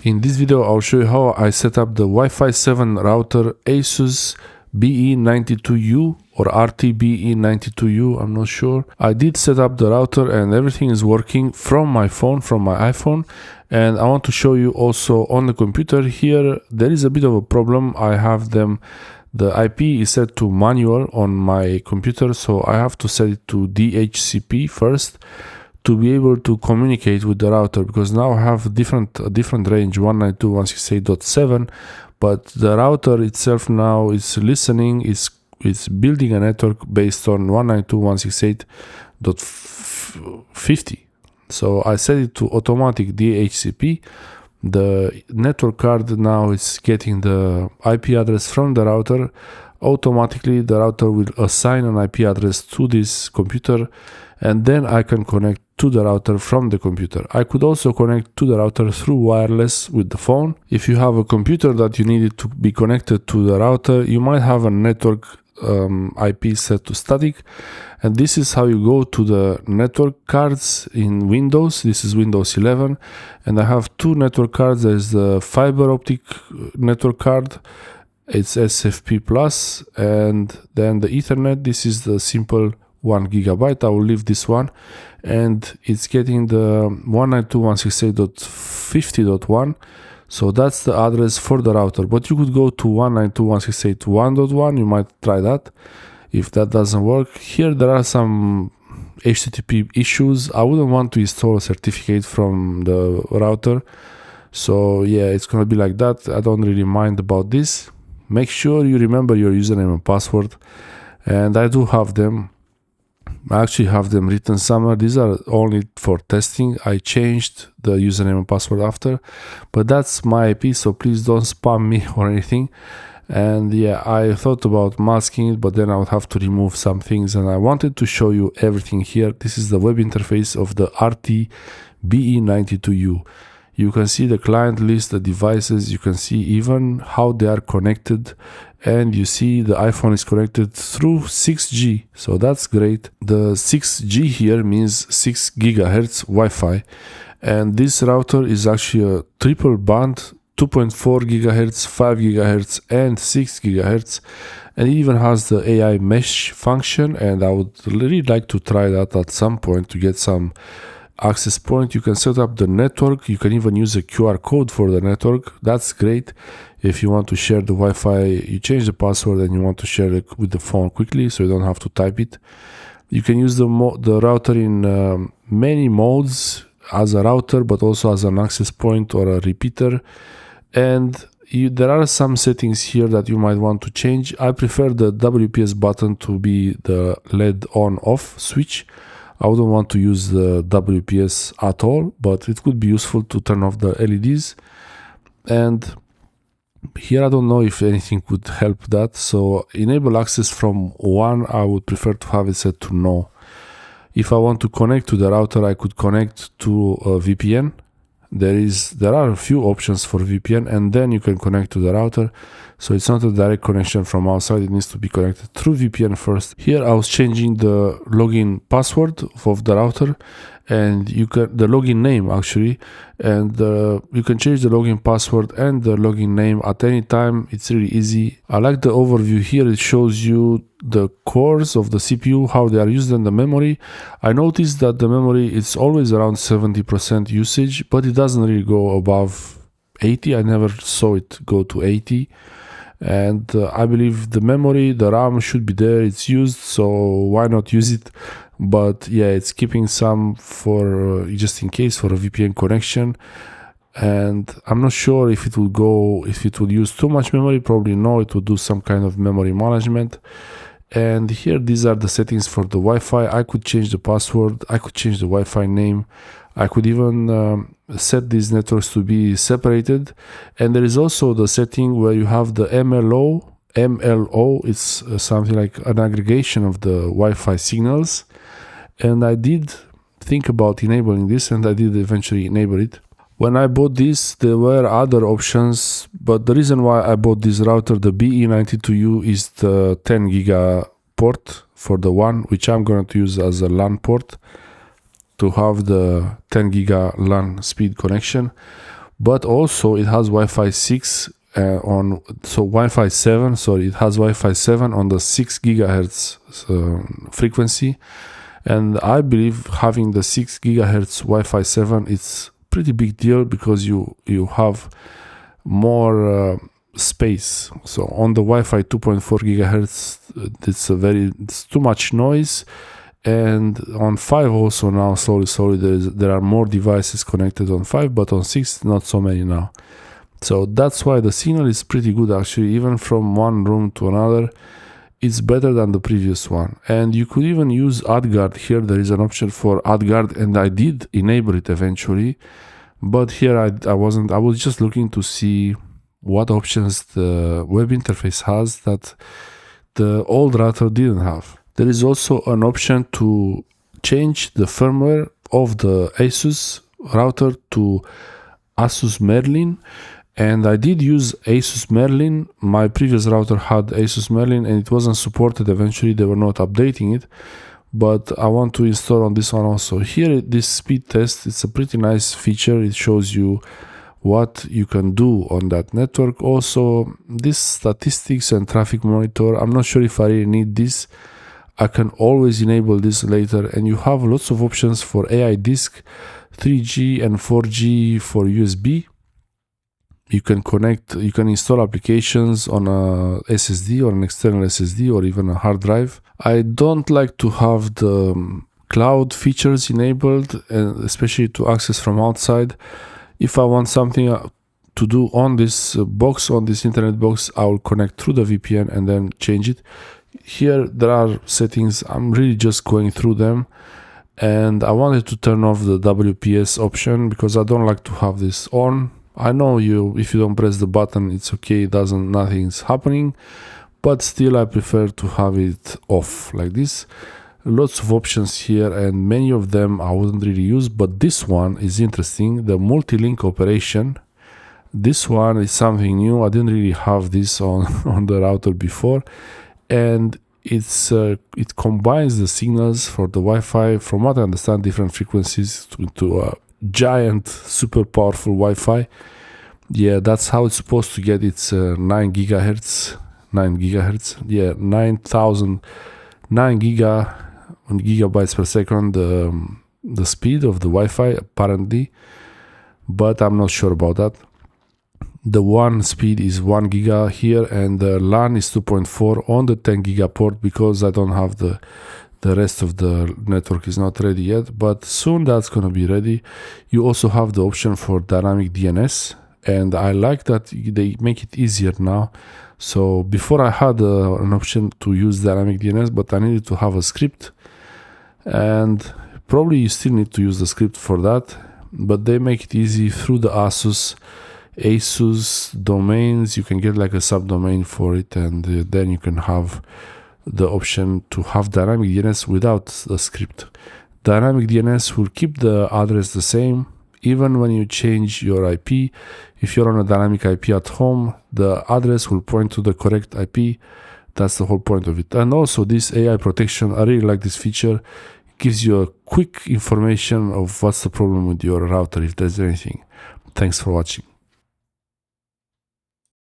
In this video, I'll show you how I set up the Wi-Fi 7 router Asus BE92U or RT-BE92U, I'm not sure. I did set up the router and everything is working from my phone, from my iPhone. And I want to show you also on the computer. Here, there is a bit of a problem. I have the IP is set to manual on my computer, so I have to set it to DHCP first to be able to communicate with the router, because now I have a different range, 192.168.7, but the router itself now is listening, it's building a network based on 192.168.50. So I set it to automatic DHCP. The network card now is getting the IP address from the router. Automatically the router will assign an IP address to this computer, and then I can connect to the router from the computer. I could also connect to the router through wireless with the phone. If you have a computer that you need it to be connected to the router, you might have a network IP set to static, and this is how you go to the network cards in Windows. This is Windows 11, and I have two network cards. There's the fiber optic network card, it's SFP plus, and then the Ethernet. This is the simple 1 gigabyte. I will leave this one, and it's getting the 192.168.50.1. So that's the address for the router, but you could go to 192.168.1.1. You might try that. If that doesn't work, here there are some HTTP issues. I wouldn't want to install a certificate from the router. So yeah, it's gonna be like that. I don't really mind about this. Make sure you remember your username and password, and I do have them. I actually have them written somewhere. These are only for testing. I changed the username and password after, but that's my IP, so please don't spam me or anything. And yeah, I thought about masking it, but then I would have to remove some things, and I wanted to show you everything here. This is the web interface of the RT-BE92U. You can see the client list, the devices, you can see even how they are connected, and you see the iPhone is connected through 6G, so that's great. The 6G here means 6 gigahertz Wi-Fi, and this router is actually a triple band, 2.4 gigahertz, 5 gigahertz, and 6 gigahertz, and it even has the AiMesh function, and I would really like to try that at some point to get some access point. You can set up the network. You can even use a QR code for the network. That's great. If you want to share the Wi-Fi, you change the password and you want to share it with the phone quickly, so you don't have to type it. You can use the router in many modes, as a router, but also as an access point or a repeater. And there are some settings here that you might want to change. I prefer the WPS button to be the LED on-off switch. I wouldn't want to use the WPS at all, but it could be useful to turn off the LEDs. And here I don't know if anything could help that. So enable access from 1, I would prefer to have it set to no. If I want to connect to the router, I could connect to a VPN. There are a few options for VPN, and then you can connect to the router. So it's not a direct connection from outside, it needs to be connected through VPN first. Here I was changing the login password of the router, and the login name actually, and you can change the login password and the login name at any time. It's really easy. I like the overview here. It shows you the cores of the CPU, how they are used, in the memory. I noticed that the memory is always around 70% usage, but it doesn't really go above 80. I never saw it go to 80. And I believe the memory, the RAM should be there. It's used, so why not use it? But yeah, it's keeping some for just in case for a VPN connection. And I'm not sure if it will use too much memory. Probably no, it will do some kind of memory management. And here, these are the settings for the Wi-Fi. I could change the password, I could change the Wi-Fi name, I could even set these networks to be separated. And there is also the setting where you have the MLO. It's something like an aggregation of the Wi-Fi signals. And I did think about enabling this, and I did eventually enable it. When I bought this, there were other options, but the reason why I bought this router, the BE92U, is the 10 giga port for the one, which I'm going to use as a LAN port to have the 10 giga LAN speed connection. but also it has Wi-Fi 6 Wi-Fi 7, sorry, it has Wi-Fi 7 on the 6 gigahertz frequency, and I believe having the 6 gigahertz Wi-Fi 7 it's pretty big deal, because you have more space. So on the Wi-Fi 2.4 gigahertz it's too much noise, and on 5 also now slowly there are more devices connected on 5, but on 6 not so many now. So that's why the signal is pretty good actually, even from one room to another. It's better than the previous one. And you could even use AdGuard. Here there is an option for AdGuard, and I did enable it eventually, but here I was just looking to see what options the web interface has that the old router didn't have. There is also an option to change the firmware of the Asus router to Asus Merlin, and I did use Asus Merlin. My previous router had Asus Merlin and it wasn't supported. Eventually they were not updating it, but I want to install on this one also. Here, this speed test, it's a pretty nice feature. It shows you what you can do on that network. Also, this statistics and traffic monitor, I'm not sure if I really need this. I can always enable this later, and you have lots of options for AI disk, 3G and 4G for USB. You can install applications on a SSD or an external SSD or even a hard drive. I don't like to have the cloud features enabled, especially to access from outside. If I want something to do on this box, on this internet box, I will connect through the VPN and then change it. Here there are settings, I'm really just going through them, and I wanted to turn off the WPS option because I don't like to have this on. I know if you don't press the button, it's okay, nothing's happening, but still I prefer to have it off like this. Lots of options here, and many of them I wouldn't really use, but this one is interesting, the multi-link operation. This one is something new. I didn't really have this on the router before, and it combines the signals for the Wi-Fi, from what I understand, different frequencies to a giant super powerful Wi-Fi. Yeah, that's how it's supposed to get its 9 gigahertz, yeah, 9 gigabytes per second, the speed of the Wi-Fi apparently, but I'm not sure about that. The one speed is 1 giga here, and the LAN is 2.4 on the 10 giga port, because I don't have the rest of the network is not ready yet, but soon that's gonna be ready. You also have the option for dynamic DNS, and I like that they make it easier now. So before I had an option to use dynamic DNS, but I needed to have a script, and probably you still need to use the script for that, but they make it easy through the Asus domains. You can get like a subdomain for it, and then you can have the option to have dynamic DNS without the script. Dynamic DNS will keep the address the same even when you change your IP. If you're on a dynamic IP at home, the address will point to the correct IP. That's the whole point of it. And also this AI protection, I really like this feature. It gives you a quick information of what's the problem with your router if there's anything. Thanks for watching.